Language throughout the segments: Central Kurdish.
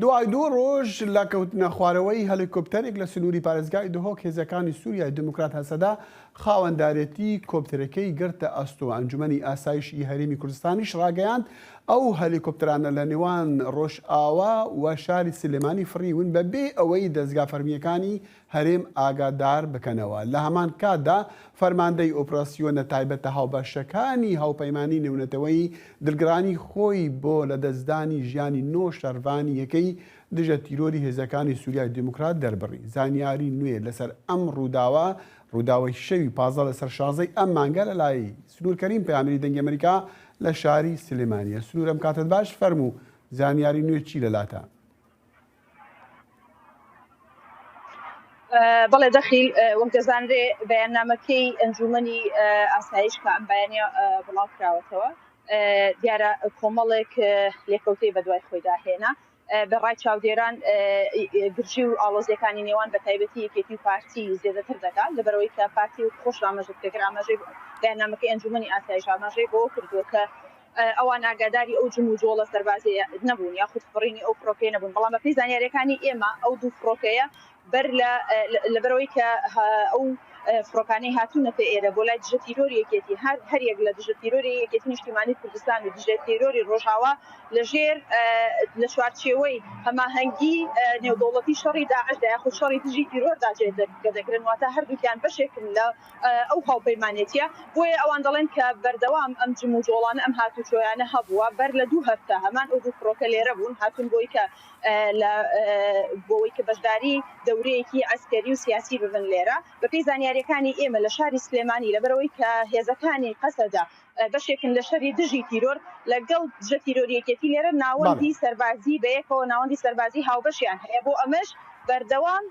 دوای دوو ڕۆژ لە کەوتنە خوارەوەی هەلیکۆپتەرێک لە سنووری پارێزگای دهۆک هێزەکانی سووریای دموکرات هەسەدا خاوەندارێتی کۆپتەرەکەی گرتە ئەستۆ. ئەنجومەنی ئاسایشی هەرێمی کوردستانیش ڕاگەیاند ئەو هەلیکۆپتەرانە لە نێوان ڕۆژئاوا و شاری سلێمانی فڕیون بەبێ ئەوەی دەستگا فەرمیەکانی هەرێم ئاگادار بکەنەوە. لە هەمان کاتدا فەرماندەی ئۆپراسیۆنە تایبەتە هاوبەشەکانی هاوپەیمانی نێونەتەوەی دڵگرانی خۆی بۆ لە دەستدانی ژیانی 9 شەروانی یەکەی دژە تیرۆری هێزەکانی سووریای دموکرات دەربڕی. زانیاری نوێ لەسەر ئەم ڕووداوەی شەوی 15 لەسەر 16 ئەم مانگە لە لای سنوور کەریم پەیامەری دەنگی ئەمریکا لە شاری سلێمانیە. سنوور ئەم کاتت باش فەرموو زانیاری نوێ چی لەلاتە؟ بەڵێ دەخیل وەک دەزانرێ بەیاننامەکەی ئەنجومەنی ئاسایش کە ئەم بەیانیە بڵاو کراوەتەوە دیارە کۆمەڵێک لێکەوتەی بە دوای خۆی داهێنا بەڕای چاودێران گرژی و ئاڵۆزیەکانی نێوان بە تایبەتی یەکێتی و پارتی زیێدەتر دەکات لەبەرەوەی کە پارتی و خۆش ئاماژە بکەکە ئاماژەی بەیاننامەکەی ئەنجومەنی ئاسایش ئاماژەی بۆ کردووە کە ئەوان ئاگاداری ئەو جم و جۆڵە سەربازی نەبوون یاخود فڕینی ئەو فڕۆکەی نەبوون، بەڵام بەپێی زانیاریەکانی ئێمە ئەو دوو فڕۆکەیە بەر لەبەرەوەی کە ئەو فڕۆکانەی هاتوونەتە ئێرە بۆ لای دژە تیرۆری یەکێتی هەریەک لە دژە تیرۆری یەکێتی نیشتیمانی کوردستان و دژە تیرۆری ڕۆژئاوا لەژێر لە چوارچێوەی هەماهەنگی نێودەوڵەتی شەڕی داعشدا یاخود شەڕی دژی تیرۆردا جێدەگرن واتە هەردووکیان بەشێکن لە ئەو هاوپەیمانێتیە. بۆیە ئەوان دەڵێن کە بەردەوام ئەم جم و جۆڵانە ئەم هاتوچۆیانە هەبووە بەر لە 2 هەفتە هەمان ئەو دوو فڕۆکە لێرە بوون هاتون بۆی کە بەشداری دەورەیەکی ئەسکەری و سیاسی ببن لێرە. بەپێی زانیاریەکانی ئێمە لە شاری سلێمانی لەبەرەوەی کە هێزەکانی قەسەدا بەشێکن لە شەری دژی تیرۆر لەگەڵ دژە تیرۆریەکێتی لێرە ناوەندی سەربازی بەیەکەوە ناوەندی سەربازی هاوبەشیان هەیە بۆ ئەمەش بەردەوام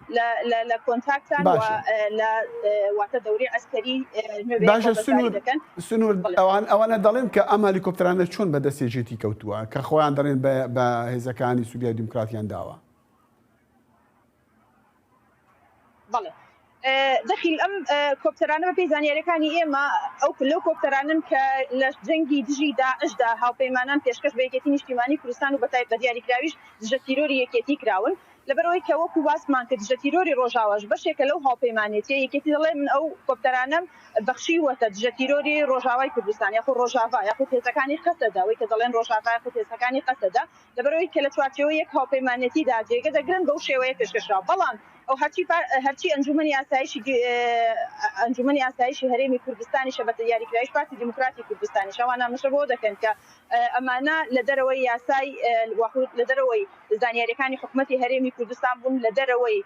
لە کۆنتاکتان لە واتە دەوری ئەسکەری دەکەن. سنوور ئەوانە دەڵێن کە ئەم هەلیکۆپتەرانە چۆن بەدەستێژێتی کەوتووە کە خۆیان دەڵێن بە هێزەکانی سووریای دیموکراتیان داوە؟ بەڵێ دەخیل ئەم کۆپتەرانە بەپێی زانیاریەکانی ئێمە لەو کۆپتەرانن کە لە جەنگی دژی داعشدا هاوپەیمانان پێشکەش بە یەکێتی نیشتیمانی کوردستان و بەتایبەت بە دیاریکراویش دژە تیرۆری یەکێتی کراون لەبەرەوەی کە وەکو باسمان کە دژە تیرۆری ڕۆژاواش بەشێکە لەو هاوپەیمانێتیە یەکێتی دەڵێ من ئەو کۆپتەرانەم بەخشیوەتە دژە تیرۆری ڕۆژاوای کوردستان یاخود ڕۆژاوا یاخود هێزەکانی قەسەدا وەی کە دەڵێن ڕۆژاوا یاخود هێزەکانی قەسەدا لەبەرەوەی کە لە چوارچێوەی یەک هاوپەیمانێتیدا جێگە دەگرن بەو شێوەیە پێشکەشرا. بەڵام ئەو هەرچی ئەنجومەنی ئاسایشی هەرێمی کوردستانی شەبەتە دیاریکراویش پارتی دیموکراتی کوردستانی شەوان ئاماژە بۆ دەکەن کە ئەمانە لە دەرەوەی یاسای لە دەرەوەی زانیاریەکانی حکوومەتی هەرێمی کوردستان بوون لە دەرەوەی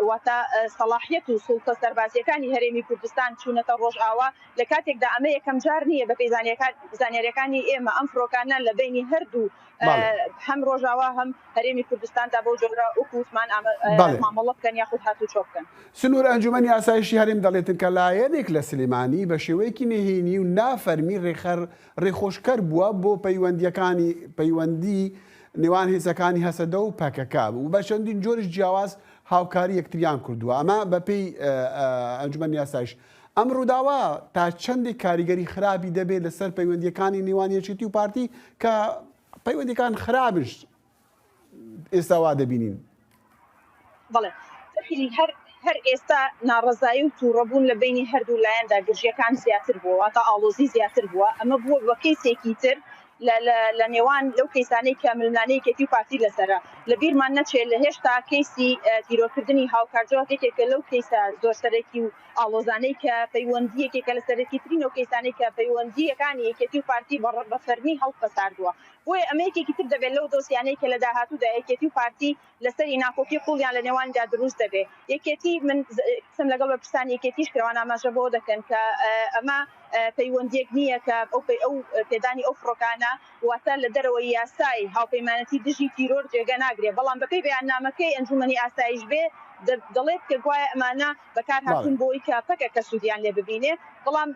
واتە سەلاحیەت و سوڵتە سەربازیەکانی هەرێمی کوردستان چوونەتە ڕۆژئاوا لە کاتێکدا ئەمە یەکەم جار نییە بەپێی زانیاریەکانی ئێمە ئەم فڕۆکانە لە بینی هەردوو هەم ڕۆژاوا هەم هەرێمی کوردستاندا بۆ جۆرە وەکووتمان مامەڵە بکەن یاخود هاتوچۆ بکەن. سنوور ئەنجومەنی ئاسایشی هەرێم دەڵێتن کە لایەنێک لە سلێمانی بە شێوەیەکی نهێنی و نافەرمی ڕێخۆشکەر بووە بۆ پەیوەندی نێوان هێزەکانی هەسەدە و پەکەکە و بە چەندین جۆرش جیاواز هاوکاری یەکتریان کردووە. ئەمە بەپێی ئەنجومەنی ئاسایش ئەم ڕووداوە تا چەندێک کاریگەری خراپی دەبێت لەسەر پەیوەندیەکانی نێوان یەکێتی و پارتی کە پەیوەندیەکان خراپش ئێستا وا دەبینین؟ بەڵێ هەر ئێستا ناڕەزایی و تووڕەبوون لە بینی هەردوو لایەندا گرژیەکان زیاتر بووە واتە ئاڵۆزی زیاتر بووە. ئەمە بووە بە کەیسێکی تر لە نێوان لەو کەیسانەی کە ململانەیەکێتی و پارتی لەسەرە لە بیرمان نەچێت لە هێشتا کەیسی تیرۆکردنی هاوکارجەوەکێکە لەو کەیسە زۆر سەرەکی و ئاڵۆزانەی کە پەیوەندیەکێکە لە سەرەکیترین و کەیسانەی کە پەیوەندیەکانی یەکێتی و پارتی بە فەرمی هەڵپەساردووە. بۆیە ئەمە یەکێکی تر دەبێت لەو دۆسیانەی کە لە داهاتوودا یەکێتی و پارتی لەسەری ناکۆکی قوڵیان لە نێواندا دروست دەبێت. یەکێتی من قسم لەگەڵ بەرپرسانی یەکێتیش کراوە ئاماژە بۆ دەکەن کە ئەمە پەیوەندیەک نییە کە ئەو پێدانی ئەو فڕۆکانە واتە لە دەرەوەی یاسای هاوپەیمانەتی دژی تیرۆر جێگە ناگرێت. بەڵام بەپێی بەیاننامەکەی ئەنجومەنی ئاسایش بێ دەڵێت کە گوایە ئەمانە بەکار هاتوون بۆی کە پەکەکە سوودیان لێ ببینێ. بەڵام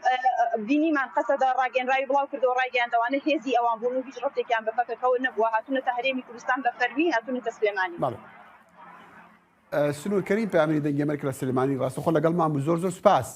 بینیمان قەسەدا ڕاگەنراوی بڵاو کردەوە ڕاگەیاندەوانە هێزی ئەوان بوون و هیچ ڕەتێکیان بە پەکەکەوە نەبووە هاتوونەتە هەرێمی کوردستان بە فەرمی هاتوونەتە سلێمانی. سنوور کەریم پەیامەری دەنگی ئەمریکا لە سلێمانی ڕاستەوخۆ لەگەڵمان بوو. زۆر سوپاس.